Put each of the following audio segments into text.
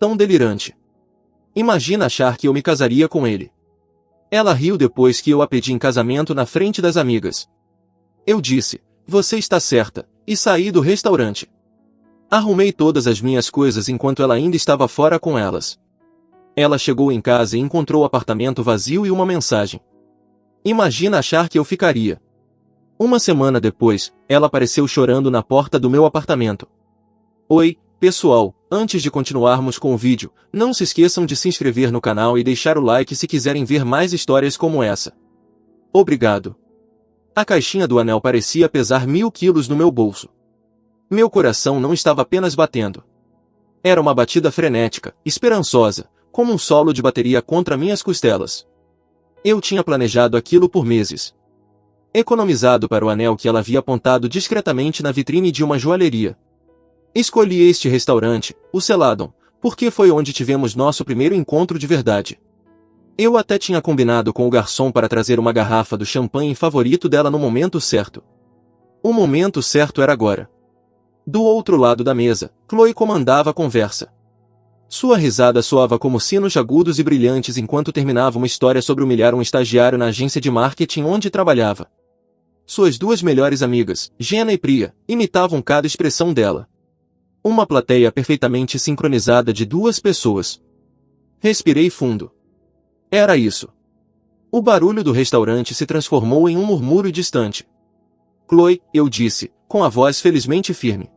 Tão delirante. Imagina achar que eu me casaria com ele. Ela riu depois que eu a pedi em casamento na frente das amigas. Eu disse, você está certa, e saí do restaurante. Arrumei todas as minhas coisas enquanto ela ainda estava fora com elas. Ela chegou em casa e encontrou o apartamento vazio e uma mensagem. Imagina achar que eu ficaria. Uma semana depois, ela apareceu chorando na porta do meu apartamento. Oi, pessoal, antes de continuarmos com o vídeo, não se esqueçam de se inscrever no canal e deixar o like se quiserem ver mais histórias como essa. Obrigado. A caixinha do anel parecia pesar 1000 quilos no meu bolso. Meu coração não estava apenas batendo. Era uma batida frenética, esperançosa, como um solo de bateria contra minhas costelas. Eu tinha planejado aquilo por meses. Economizado para o anel que ela havia apontado discretamente na vitrine de uma joalheria. Escolhi este restaurante, o Celadon, porque foi onde tivemos nosso primeiro encontro de verdade. Eu até tinha combinado com o garçom para trazer uma garrafa do champanhe favorito dela no momento certo. O momento certo era agora. Do outro lado da mesa, Chloe comandava a conversa. Sua risada soava como sinos agudos e brilhantes enquanto terminava uma história sobre humilhar um estagiário na agência de marketing onde trabalhava. Suas duas melhores amigas, Jenna e Priya, imitavam cada expressão dela. Uma plateia perfeitamente sincronizada de duas pessoas. Respirei fundo. Era isso. O barulho do restaurante se transformou em um murmúrio distante. Chloe, eu disse, com a voz felizmente firme.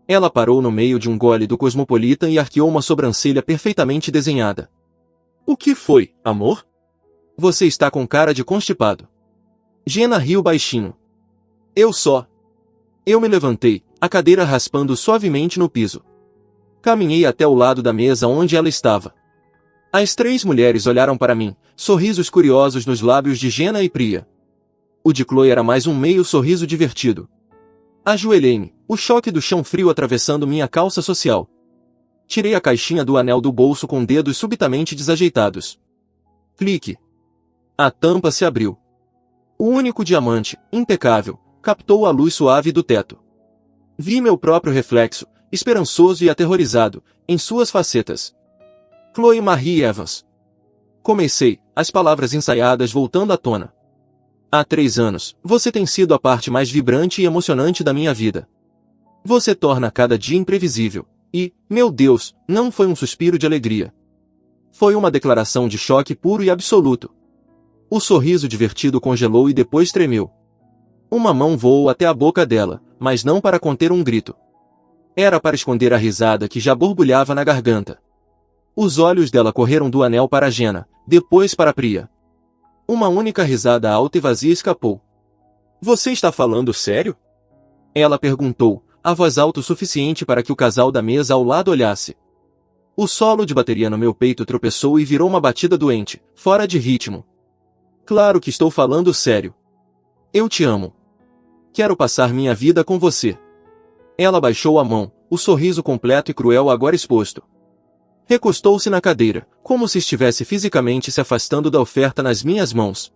Ela parou no meio de um gole do Cosmopolitan e arqueou uma sobrancelha perfeitamente desenhada. O que foi, amor? Você está com cara de constipado. Jenna riu baixinho. Eu me levantei, a cadeira raspando suavemente no piso. Caminhei até o lado da mesa onde ela estava. As três mulheres olharam para mim, sorrisos curiosos nos lábios de Jenna e Priya. O de Chloe era mais um meio sorriso divertido. Ajoelhei-me, o choque do chão frio atravessando minha calça social. Tirei a caixinha do anel do bolso com dedos subitamente desajeitados. Clique. A tampa se abriu. O único diamante, impecável, captou a luz suave do teto. Vi meu próprio reflexo, esperançoso e aterrorizado, em suas facetas. Chloe Marie Evans. Comecei, as palavras ensaiadas voltando à tona. Há 3 anos, você tem sido a parte mais vibrante e emocionante da minha vida. Você torna cada dia imprevisível. E, meu Deus, não foi um suspiro de alegria. Foi uma declaração de choque puro e absoluto. O sorriso divertido congelou e depois tremeu. Uma mão voou até a boca dela, mas não para conter um grito. Era para esconder a risada que já borbulhava na garganta. Os olhos dela correram do anel para Jenna, depois para Priya. Uma única risada alta e vazia escapou. Você está falando sério? Ela perguntou, a voz alta o suficiente para que o casal da mesa ao lado olhasse. O solo de bateria no meu peito tropeçou e virou uma batida doente, fora de ritmo. Claro que estou falando sério. Eu te amo. Quero passar minha vida com você. Ela baixou a mão, o sorriso completo e cruel agora exposto. Recostou-se na cadeira, como se estivesse fisicamente se afastando da oferta nas minhas mãos.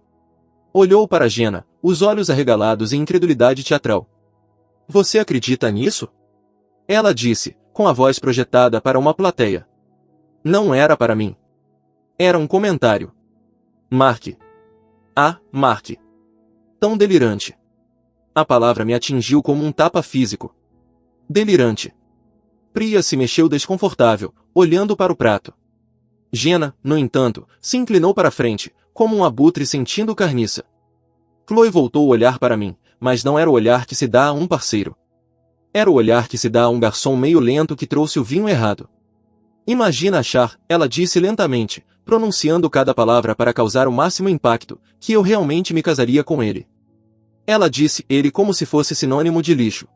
Olhou para Jenna, os olhos arregalados em incredulidade teatral. Você acredita nisso? Ela disse, com a voz projetada para uma plateia. Não era para mim. Era um comentário. Mark. Ah, Mark. Tão delirante. A palavra me atingiu como um tapa físico. Delirante. Priya se mexeu desconfortável, olhando para o prato. Jenna, no entanto, se inclinou para frente, como um abutre sentindo carniça. Chloe voltou a olhar para mim, mas não era o olhar que se dá a um parceiro. Era o olhar que se dá a um garçom meio lento que trouxe o vinho errado. Imagina achar, ela disse lentamente, pronunciando cada palavra para causar o máximo impacto, que eu realmente me casaria com ele. Ela disse ele como se fosse sinônimo de lixo.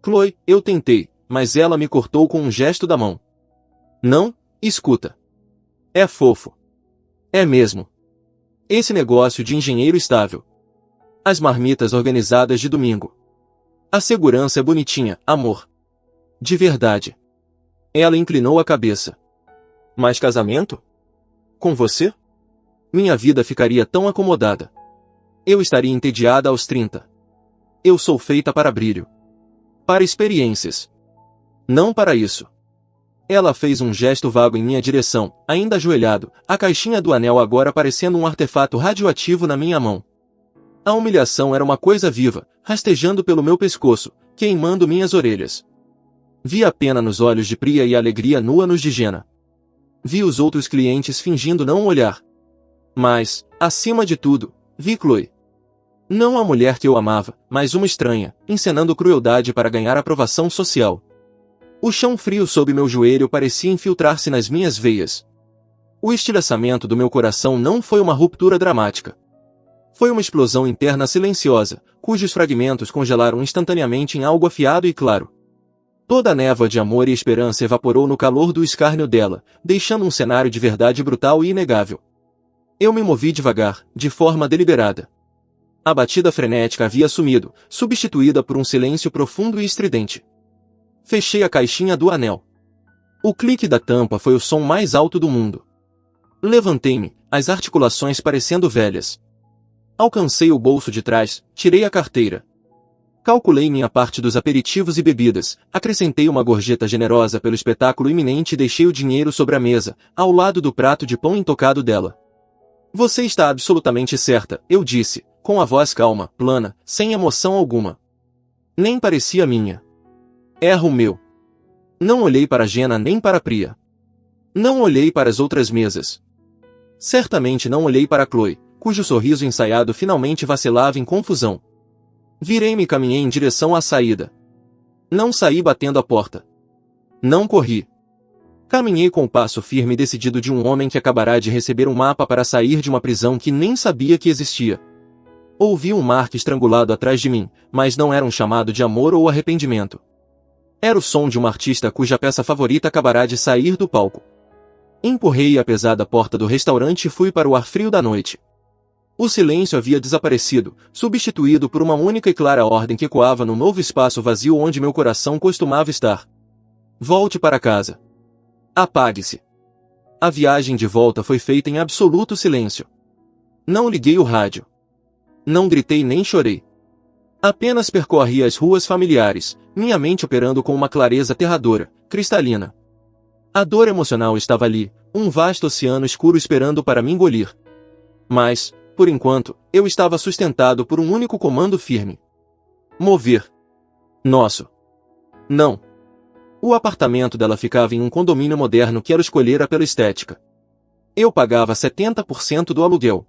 Chloe, eu tentei, mas ela me cortou com um gesto da mão. Não, escuta. É fofo. É mesmo. Esse negócio de engenheiro estável. As marmitas organizadas de domingo. A segurança é bonitinha, amor. De verdade. Ela inclinou a cabeça. Mas casamento? Com você? Minha vida ficaria tão acomodada. Eu estaria entediada aos 30. Eu sou feita para brilho. Para experiências. Não para isso. Ela fez um gesto vago em minha direção, ainda ajoelhado, a caixinha do anel agora parecendo um artefato radioativo na minha mão. A humilhação era uma coisa viva, rastejando pelo meu pescoço, queimando minhas orelhas. Vi a pena nos olhos de Priya e a alegria nua nos de Jenna. Vi os outros clientes fingindo não olhar. Mas, acima de tudo, vi Chloe. Não a mulher que eu amava, mas uma estranha, encenando crueldade para ganhar aprovação social. O chão frio sob meu joelho parecia infiltrar-se nas minhas veias. O estilhaçamento do meu coração não foi uma ruptura dramática. Foi uma explosão interna silenciosa, cujos fragmentos congelaram instantaneamente em algo afiado e claro. Toda a névoa de amor e esperança evaporou no calor do escárnio dela, deixando um cenário de verdade brutal e inegável. Eu me movi devagar, de forma deliberada. A batida frenética havia sumido, substituída por um silêncio profundo e estridente. Fechei a caixinha do anel. O clique da tampa foi o som mais alto do mundo. Levantei-me, as articulações parecendo velhas. Alcancei o bolso de trás, tirei a carteira. Calculei minha parte dos aperitivos e bebidas, acrescentei uma gorjeta generosa pelo espetáculo iminente e deixei o dinheiro sobre a mesa, ao lado do prato de pão intocado dela. Você está absolutamente certa, eu disse, com a voz calma, plana, sem emoção alguma. Nem parecia minha. Erro meu. Não olhei para Jenna nem para Priya. Não olhei para as outras mesas. Certamente não olhei para Chloe, cujo sorriso ensaiado finalmente vacilava em confusão. Virei-me e caminhei em direção à saída. Não saí batendo a porta. Não corri. Caminhei com o passo firme e decidido de um homem que acabará de receber um mapa para sair de uma prisão que nem sabia que existia. Ouvi um Mark estrangulado atrás de mim, mas não era um chamado de amor ou arrependimento. Era o som de uma artista cuja peça favorita acabará de sair do palco. Empurrei a pesada porta do restaurante e fui para o ar frio da noite. O silêncio havia desaparecido, substituído por uma única e clara ordem que ecoava no novo espaço vazio onde meu coração costumava estar. Volte para casa. Apague-se. A viagem de volta foi feita em absoluto silêncio. Não liguei o rádio. Não gritei nem chorei. Apenas percorri as ruas familiares, minha mente operando com uma clareza aterradora, cristalina. A dor emocional estava ali, um vasto oceano escuro esperando para me engolir. Mas, por enquanto, eu estava sustentado por um único comando firme. Mover. Nosso. Não. O apartamento dela ficava em um condomínio moderno que ela escolhera pela estética. Eu pagava 70% do aluguel.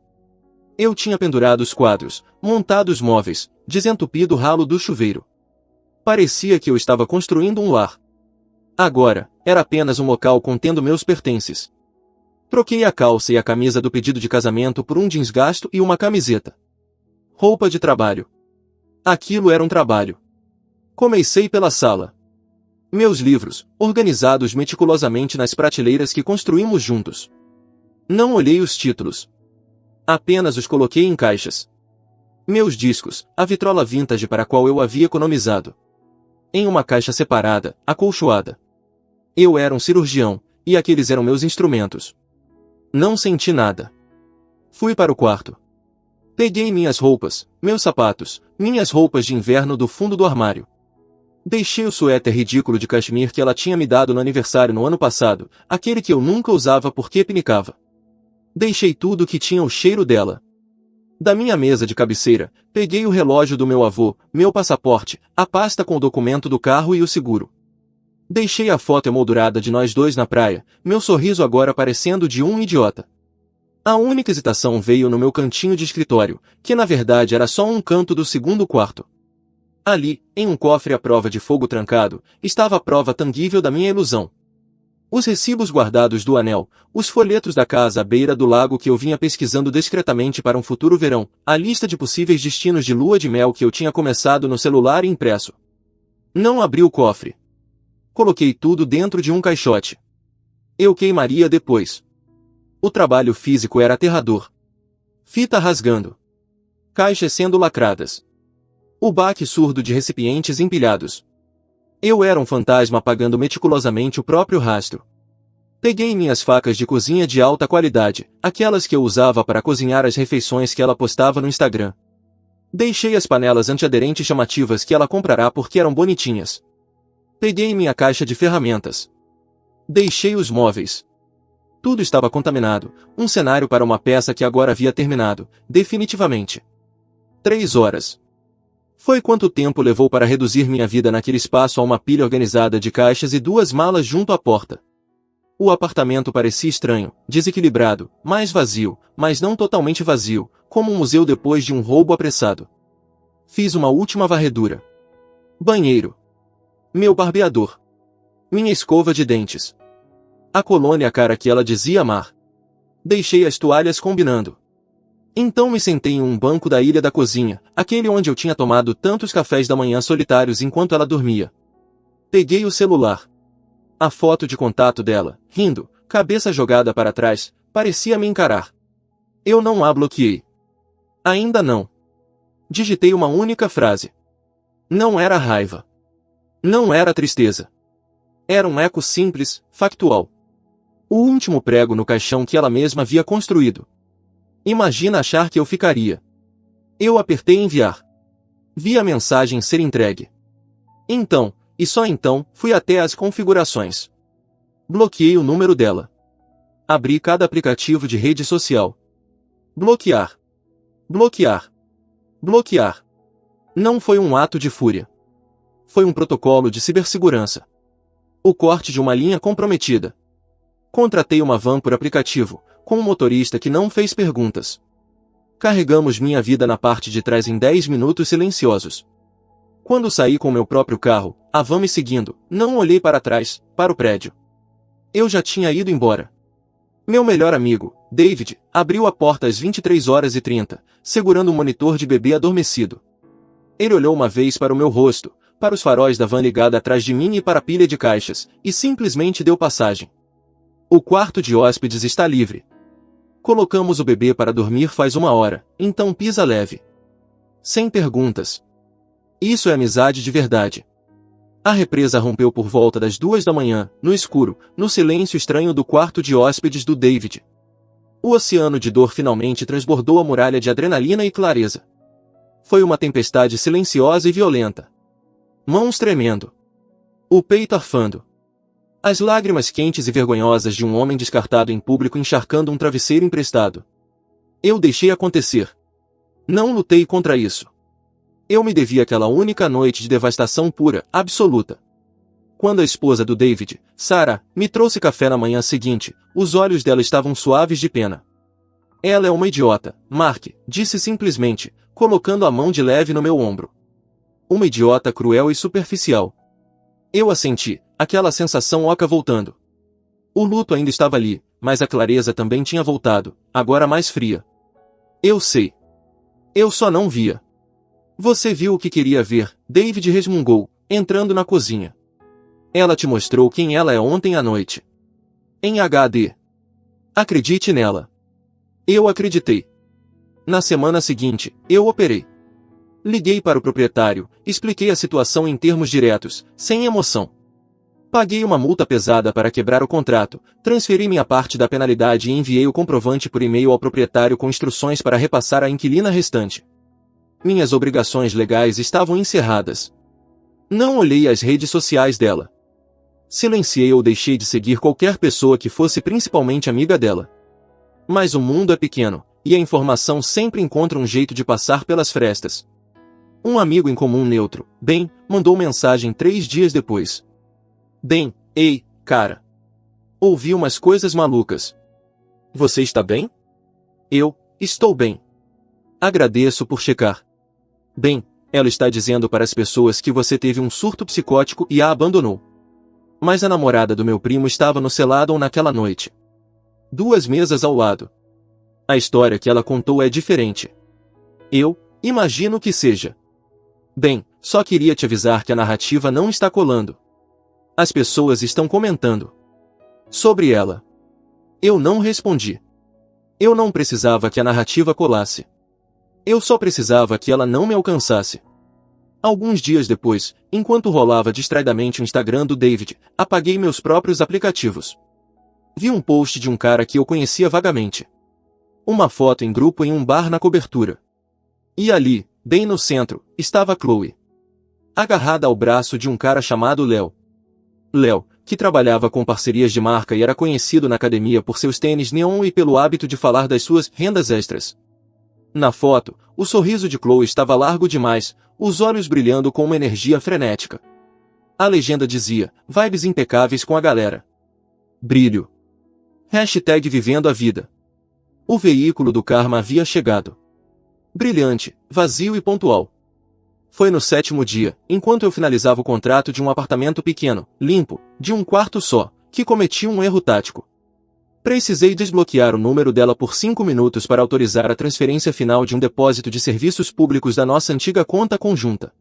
Eu tinha pendurado os quadros, montado os móveis, desentupido o ralo do chuveiro. Parecia que eu estava construindo um lar. Agora, era apenas um local contendo meus pertences. Troquei a calça e a camisa do pedido de casamento por um jeans gasto e uma camiseta. Roupa de trabalho. Aquilo era um trabalho. Comecei pela sala. Meus livros, organizados meticulosamente nas prateleiras que construímos juntos. Não olhei os títulos. Apenas os coloquei em caixas. Meus discos, a vitrola vintage para a qual eu havia economizado. Em uma caixa separada, acolchoada. Eu era um cirurgião, e aqueles eram meus instrumentos. Não senti nada. Fui para o quarto. Peguei minhas roupas, meus sapatos, minhas roupas de inverno do fundo do armário. Deixei o suéter ridículo de cachemir que ela tinha me dado no aniversário no ano passado, aquele que eu nunca usava porque pinicava. Deixei tudo que tinha o cheiro dela. Da minha mesa de cabeceira, peguei o relógio do meu avô, meu passaporte, a pasta com o documento do carro e o seguro. Deixei a foto emoldurada de nós dois na praia, meu sorriso agora parecendo de um idiota. A única hesitação veio no meu cantinho de escritório, que na verdade era só um canto do segundo quarto. Ali, em um cofre à prova de fogo trancado, estava a prova tangível da minha ilusão. Os recibos guardados do anel, os folhetos da casa à beira do lago que eu vinha pesquisando discretamente para um futuro verão, a lista de possíveis destinos de lua de mel que eu tinha começado no celular e impresso. Não abri o cofre. Coloquei tudo dentro de um caixote. Eu queimaria depois. O trabalho físico era aterrador. Fita rasgando. Caixas sendo lacradas. O baque surdo de recipientes empilhados. Eu era um fantasma apagando meticulosamente o próprio rastro. Peguei minhas facas de cozinha de alta qualidade, aquelas que eu usava para cozinhar as refeições que ela postava no Instagram. Deixei as panelas antiaderentes chamativas que ela comprará porque eram bonitinhas. Peguei minha caixa de ferramentas. Deixei os móveis. Tudo estava contaminado, um cenário para uma peça que agora havia terminado, definitivamente. 3 horas. Foi quanto tempo levou para reduzir minha vida naquele espaço a uma pilha organizada de caixas e 2 malas junto à porta. O apartamento parecia estranho, desequilibrado, mais vazio, mas não totalmente vazio, como um museu depois de um roubo apressado. Fiz uma última varredura. Banheiro. Meu barbeador. Minha escova de dentes. A colônia cara que ela dizia amar. Deixei as toalhas combinando. Então me sentei em um banco da ilha da cozinha, aquele onde eu tinha tomado tantos cafés da manhã solitários enquanto ela dormia. Peguei o celular. A foto de contato dela, rindo, cabeça jogada para trás, parecia me encarar. Eu não a bloqueei. Ainda não. Digitei uma única frase. Não era raiva. Não era tristeza. Era um eco simples, factual. O último prego no caixão que ela mesma havia construído. Imagina achar que eu ficaria. Eu apertei enviar. Vi a mensagem ser entregue. Então, e só então, fui até as configurações. Bloqueei o número dela. Abri cada aplicativo de rede social. Bloquear. Bloquear. Bloquear. Não foi um ato de fúria. Foi um protocolo de cibersegurança. O corte de uma linha comprometida. Contratei uma van por aplicativo, com um motorista que não fez perguntas. Carregamos minha vida na parte de trás em 10 minutos silenciosos. Quando saí com meu próprio carro, a van me seguindo, não olhei para trás, para o prédio. Eu já tinha ido embora. Meu melhor amigo, David, abriu a porta às 23h30, segurando um monitor de bebê adormecido. Ele olhou uma vez para o meu rosto, para os faróis da van ligada atrás de mim e para a pilha de caixas, e simplesmente deu passagem. O quarto de hóspedes está livre. Colocamos o bebê para dormir faz 1 hora, então pisa leve. Sem perguntas. Isso é amizade de verdade. A represa rompeu por volta das 2 da manhã, no escuro, no silêncio estranho do quarto de hóspedes do David. O oceano de dor finalmente transbordou a muralha de adrenalina e clareza. Foi uma tempestade silenciosa e violenta. Mãos tremendo. O peito arfando. As lágrimas quentes e vergonhosas de um homem descartado em público encharcando um travesseiro emprestado. Eu deixei acontecer. Não lutei contra isso. Eu me devia àquela única noite de devastação pura, absoluta. Quando a esposa do David, Sarah, me trouxe café na manhã seguinte, os olhos dela estavam suaves de pena. Ela é uma idiota, Mark, disse simplesmente, colocando a mão de leve no meu ombro. Uma idiota cruel e superficial. Eu assenti, aquela sensação oca voltando. O luto ainda estava ali, mas a clareza também tinha voltado, agora mais fria. Eu sei. Eu só não via. Você viu o que queria ver, David resmungou, entrando na cozinha. Ela te mostrou quem ela é ontem à noite. Em HD. Acredite nela. Eu acreditei. Na semana seguinte, eu operei. Liguei para o proprietário, expliquei a situação em termos diretos, sem emoção. Paguei uma multa pesada para quebrar o contrato, transferi minha parte da penalidade e enviei o comprovante por e-mail ao proprietário com instruções para repassar a inquilina restante. Minhas obrigações legais estavam encerradas. Não olhei as redes sociais dela. Silenciei ou deixei de seguir qualquer pessoa que fosse principalmente amiga dela. Mas o mundo é pequeno, e a informação sempre encontra um jeito de passar pelas frestas. Um amigo em comum neutro, Ben, mandou mensagem 3 dias depois. Ben, ei, cara. Ouvi umas coisas malucas. Você está bem? Eu, estou bem. Agradeço por checar. Bem, ela está dizendo para as pessoas que você teve um surto psicótico e a abandonou. Mas a namorada do meu primo estava no Celadon naquela noite. 2 mesas ao lado. A história que ela contou é diferente. Eu, imagino que seja. Bem, só queria te avisar que a narrativa não está colando. As pessoas estão comentando sobre ela. Eu não respondi. Eu não precisava que a narrativa colasse. Eu só precisava que ela não me alcançasse. Alguns dias depois, enquanto rolava distraidamente o Instagram do David, apaguei meus próprios aplicativos. Vi um post de um cara que eu conhecia vagamente. Uma foto em grupo em um bar na cobertura. E ali, bem no centro, estava Chloe. Agarrada ao braço de um cara chamado Léo. Léo, que trabalhava com parcerias de marca e era conhecido na academia por seus tênis neon e pelo hábito de falar das suas rendas extras. Na foto, o sorriso de Chloe estava largo demais, os olhos brilhando com uma energia frenética. A legenda dizia, vibes impecáveis com a galera. Brilho. Hashtag vivendo a vida. O veículo do karma havia chegado. Brilhante, vazio e pontual. Foi no 7º dia, enquanto eu finalizava o contrato de um apartamento pequeno, limpo, de um quarto só, que cometi um erro tático. Precisei desbloquear o número dela por 5 minutos para autorizar a transferência final de um depósito de serviços públicos da nossa antiga conta conjunta.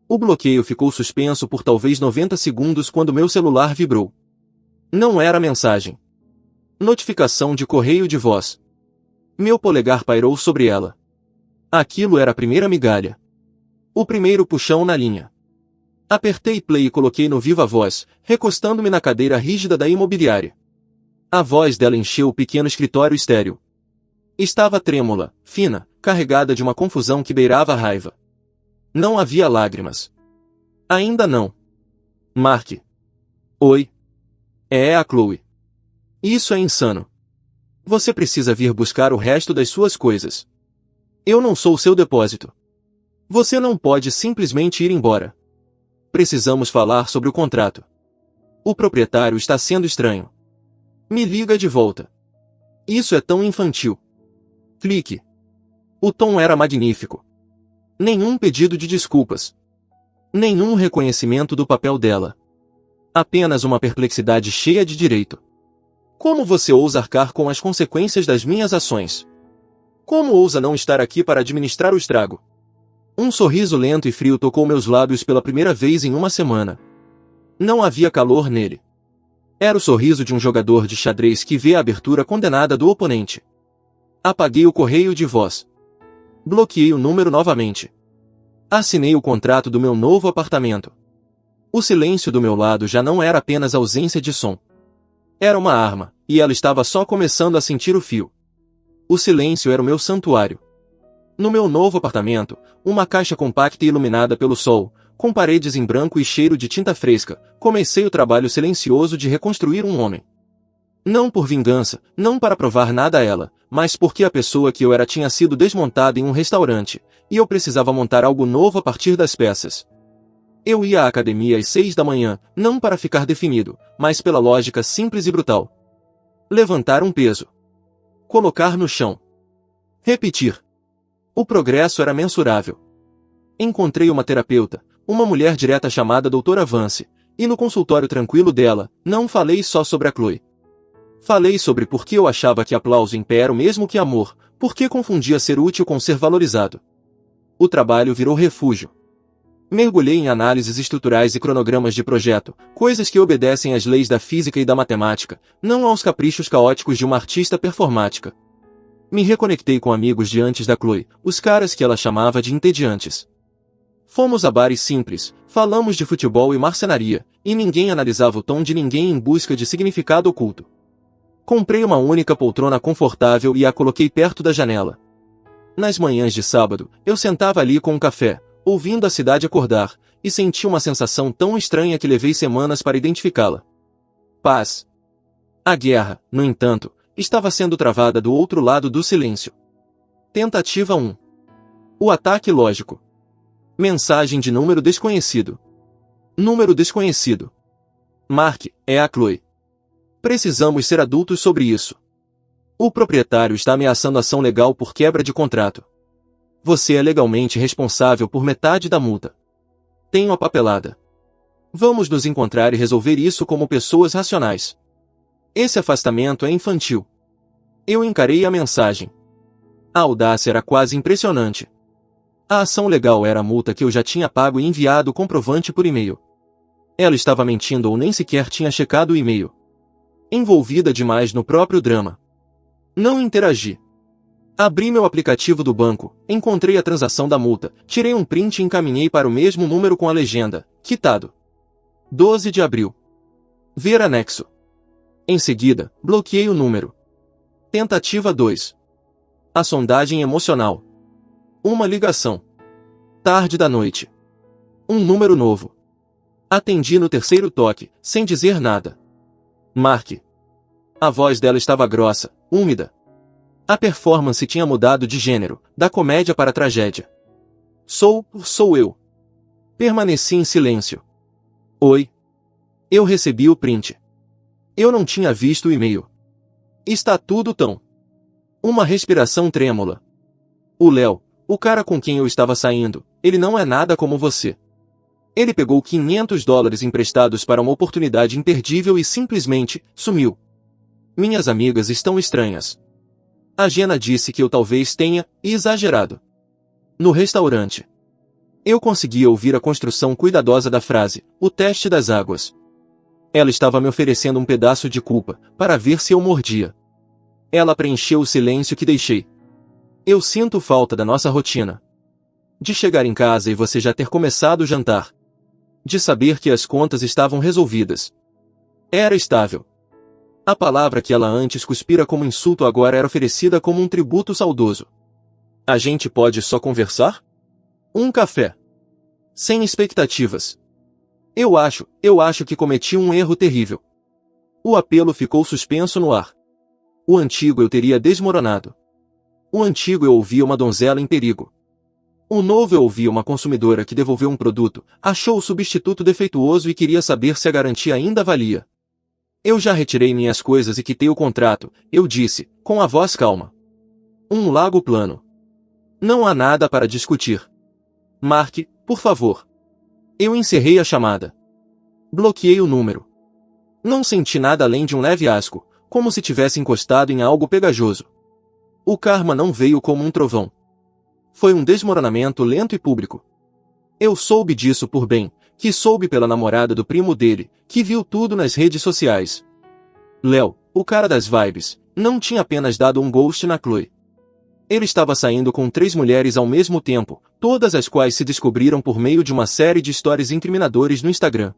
O bloqueio ficou suspenso por talvez 90 segundos quando meu celular vibrou. Não era mensagem. Notificação de correio de voz. Meu polegar pairou sobre ela. Aquilo era a primeira migalha. O primeiro puxão na linha. Apertei play e coloquei no viva voz, recostando-me na cadeira rígida da imobiliária. A voz dela encheu o pequeno escritório estéril. Estava trêmula, fina, carregada de uma confusão que beirava a raiva. Não havia lágrimas. Ainda não. Mark. Oi. É a Chloe. Isso é insano. Você precisa vir buscar o resto das suas coisas. Eu não sou seu depósito. Você não pode simplesmente ir embora. Precisamos falar sobre o contrato. O proprietário está sendo estranho. Me liga de volta. Isso é tão infantil. Clique. O tom era magnífico. Nenhum pedido de desculpas. Nenhum reconhecimento do papel dela. Apenas uma perplexidade cheia de direito. Como você ousa arcar com as consequências das minhas ações? Como ousa não estar aqui para administrar o estrago? Um sorriso lento e frio tocou meus lábios pela primeira vez em uma semana. Não havia calor nele. Era o sorriso de um jogador de xadrez que vê a abertura condenada do oponente. Apaguei o correio de voz. Bloqueei o número novamente. Assinei o contrato do meu novo apartamento. O silêncio do meu lado já não era apenas ausência de som. Era uma arma, e ela estava só começando a sentir o fio. O silêncio era o meu santuário. No meu novo apartamento, uma caixa compacta e iluminada pelo sol, com paredes em branco e cheiro de tinta fresca, comecei o trabalho silencioso de reconstruir um homem. Não por vingança, não para provar nada a ela, mas porque a pessoa que eu era tinha sido desmontada em um restaurante, e eu precisava montar algo novo a partir das peças. Eu ia à academia às 6 da manhã, não para ficar definido, mas pela lógica simples e brutal. Levantar um peso. Colocar no chão. Repetir. O progresso era mensurável. Encontrei uma terapeuta, uma mulher direta chamada Doutora Vance, e no consultório tranquilo dela, não falei só sobre a Chloe. Falei sobre por que eu achava que aplauso em pé era o mesmo que amor, por que confundia ser útil com ser valorizado. O trabalho virou refúgio. Mergulhei em análises estruturais e cronogramas de projeto, coisas que obedecem às leis da física e da matemática, não aos caprichos caóticos de uma artista performática. Me reconectei com amigos de antes da Chloe, os caras que ela chamava de entediantes. Fomos a bares simples, falamos de futebol e marcenaria, e ninguém analisava o tom de ninguém em busca de significado oculto. Comprei uma única poltrona confortável e a coloquei perto da janela. Nas manhãs de sábado, eu sentava ali com um café, ouvindo a cidade acordar, e senti uma sensação tão estranha que levei semanas para identificá-la. Paz. A guerra, no entanto, estava sendo travada do outro lado do silêncio. Tentativa 1. O ataque lógico. Mensagem de número desconhecido. Número desconhecido. Mark, é a Chloe. Precisamos ser adultos sobre isso. O proprietário está ameaçando ação legal por quebra de contrato. Você é legalmente responsável por metade da multa. Tenho a papelada. Vamos nos encontrar e resolver isso como pessoas racionais. Esse afastamento é infantil. Eu encarei a mensagem. A audácia era quase impressionante. A ação legal era a multa que eu já tinha pago e enviado o comprovante por e-mail. Ela estava mentindo ou nem sequer tinha checado o e-mail. Envolvida demais no próprio drama. Não interagi. Abri meu aplicativo do banco, encontrei a transação da multa, tirei um print e encaminhei para o mesmo número com a legenda, quitado. 12 de abril. Ver anexo. Em seguida, bloqueei o número. Tentativa 2. A sondagem emocional. Uma ligação. Tarde da noite. Um número novo. Atendi no terceiro toque, sem dizer nada. Mark. A voz dela estava grossa, úmida. A performance tinha mudado de gênero, da comédia para a tragédia. Sou eu. Permaneci em silêncio. Oi. Eu recebi o print. Eu não tinha visto o e-mail. Está tudo tão. Uma respiração trêmula. O Léo, o cara com quem eu estava saindo, ele não é nada como você. Ele pegou $500 emprestados para uma oportunidade imperdível e simplesmente sumiu. Minhas amigas estão estranhas. A Jenna disse que eu talvez tenha exagerado. No restaurante. Eu conseguia ouvir a construção cuidadosa da frase, o teste das águas. Ela estava me oferecendo um pedaço de culpa, para ver se eu mordia. Ela preencheu o silêncio que deixei. Eu sinto falta da nossa rotina. De chegar em casa e você já ter começado o jantar. De saber que as contas estavam resolvidas. Era estável. A palavra que ela antes cuspira como insulto agora era oferecida como um tributo saudoso. A gente pode só conversar? Um café. Sem expectativas. Eu acho que cometi um erro terrível. O apelo ficou suspenso no ar. O antigo eu teria desmoronado. O antigo eu ouvia uma donzela em perigo. O novo eu ouvia uma consumidora que devolveu um produto, achou o substituto defeituoso e queria saber se a garantia ainda valia. Eu já retirei minhas coisas e quitei o contrato, eu disse, com a voz calma. Um lago plano. Não há nada para discutir. Mark, por favor. Eu encerrei a chamada. Bloqueei o número. Não senti nada além de um leve asco, como se tivesse encostado em algo pegajoso. O karma não veio como um trovão. Foi um desmoronamento lento e público. Eu soube disso por bem, que soube pela namorada do primo dele, que viu tudo nas redes sociais. Léo, o cara das vibes, não tinha apenas dado um ghost na Chloe. Ele estava saindo com 3 mulheres ao mesmo tempo, todas as quais se descobriram por meio de uma série de stories incriminadores no Instagram.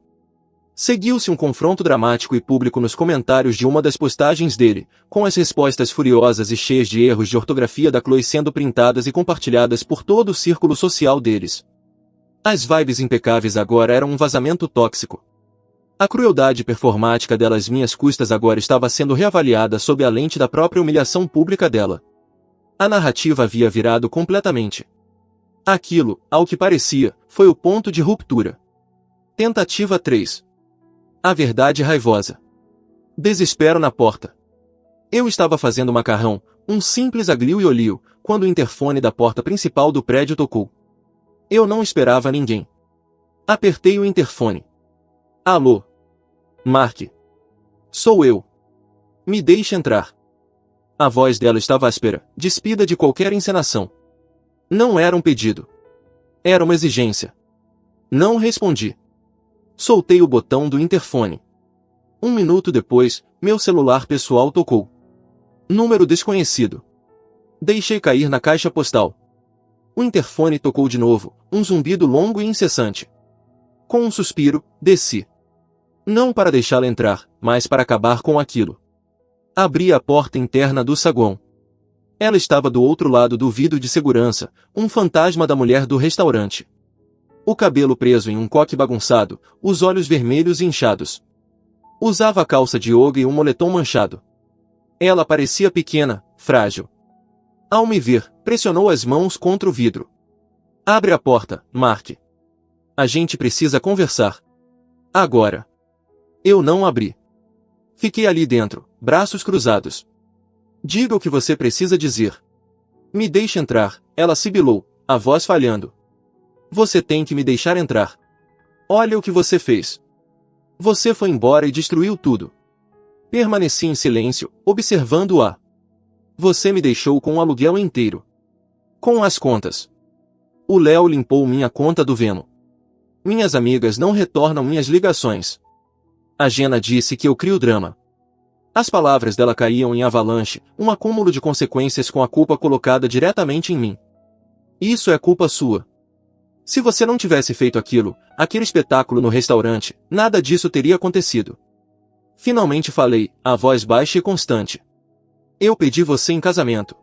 Seguiu-se um confronto dramático e público nos comentários de uma das postagens dele, com as respostas furiosas e cheias de erros de ortografia da Chloe sendo printadas e compartilhadas por todo o círculo social deles. As vibes impecáveis agora eram um vazamento tóxico. A crueldade performática delas minhas custas agora estava sendo reavaliada sob a lente da própria humilhação pública dela. A narrativa havia virado completamente. Aquilo, ao que parecia, foi o ponto de ruptura. Tentativa 3. A verdade raivosa. Desespero na porta. Eu estava fazendo macarrão, um simples aglio e olio, quando o interfone da porta principal do prédio tocou. Eu não esperava ninguém. Apertei o interfone. Alô? Mark. Sou eu. Me deixe entrar. A voz dela estava áspera, despida de qualquer encenação. Não era um pedido. Era uma exigência. Não respondi. Soltei o botão do interfone. 1 minuto depois, meu celular pessoal tocou. Número desconhecido. Deixei cair na caixa postal. O interfone tocou de novo, um zumbido longo e incessante. Com um suspiro, desci. Não para deixá-la entrar, mas para acabar com aquilo. Abri a porta interna do saguão. Ela estava do outro lado do vidro de segurança, um fantasma da mulher do restaurante. O cabelo preso em um coque bagunçado, os olhos vermelhos e inchados. Usava calça de yoga e um moletom manchado. Ela parecia pequena, frágil. Ao me ver, pressionou as mãos contra o vidro. Abre a porta, Mark. A gente precisa conversar. Agora. Eu não abri. Fiquei ali dentro, braços cruzados. Diga o que você precisa dizer. Me deixe entrar, ela sibilou, a voz falhando. Você tem que me deixar entrar. Olha o que você fez. Você foi embora e destruiu tudo. Permaneci em silêncio, observando-a. Você me deixou com o aluguel inteiro. Com as contas. O Léo limpou minha conta do Venmo. Minhas amigas não retornam minhas ligações. A Jenna disse que eu crio drama. As palavras dela caíam em avalanche, um acúmulo de consequências com a culpa colocada diretamente em mim. Isso é culpa sua. Se você não tivesse feito aquilo, aquele espetáculo no restaurante, nada disso teria acontecido. Finalmente falei, a voz baixa e constante. Eu pedi você em casamento.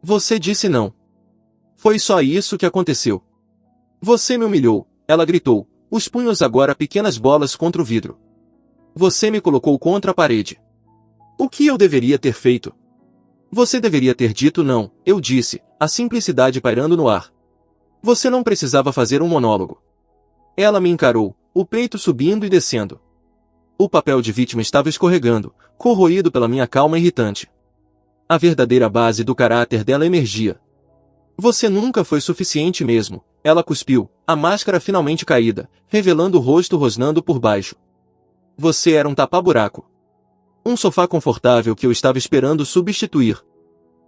Você disse não. Foi só isso que aconteceu. Você me humilhou, ela gritou, Os punhos agora pequenas bolas contra o vidro. Você me colocou contra a parede. O que eu deveria ter feito? Você deveria ter dito não, eu disse, a simplicidade pairando no ar. Você não precisava fazer um monólogo. Ela me encarou, o peito subindo e descendo. O papel de vítima estava escorregando, corroído pela minha calma irritante. A verdadeira base do caráter dela emergia. Você nunca foi suficiente mesmo, ela cuspiu, a máscara finalmente caída, revelando o rosto rosnando por baixo. Você era um tapa-buraco. Um sofá confortável que eu estava esperando substituir.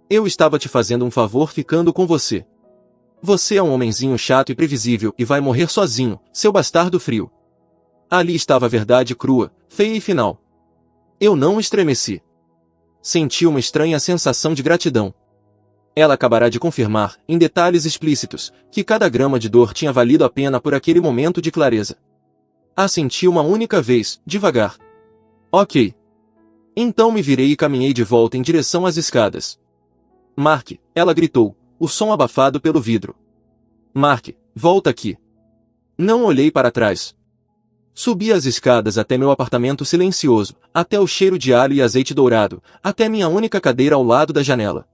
Eu estava te fazendo um favor ficando com você. Você é um homenzinho chato e previsível e vai morrer sozinho, seu bastardo frio. Ali estava a verdade crua, feia e final. Eu não estremeci. Senti uma estranha sensação de gratidão. Ela acabará de confirmar, em detalhes explícitos, que cada grama de dor tinha valido a pena por aquele momento de clareza. A senti uma única vez, devagar. Ok. Então me virei e caminhei de volta em direção às escadas. Mark, ela gritou, o som abafado pelo vidro. Mark, volta aqui. Não olhei para trás. Subi as escadas até meu apartamento silencioso, até o cheiro de alho e azeite dourado, até minha única cadeira ao lado da janela.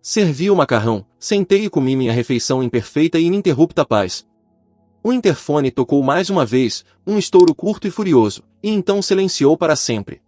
Servi o macarrão, sentei e comi minha refeição em perfeita e ininterrupta paz. O interfone tocou mais uma vez, um estouro curto e furioso, e então silenciou para sempre.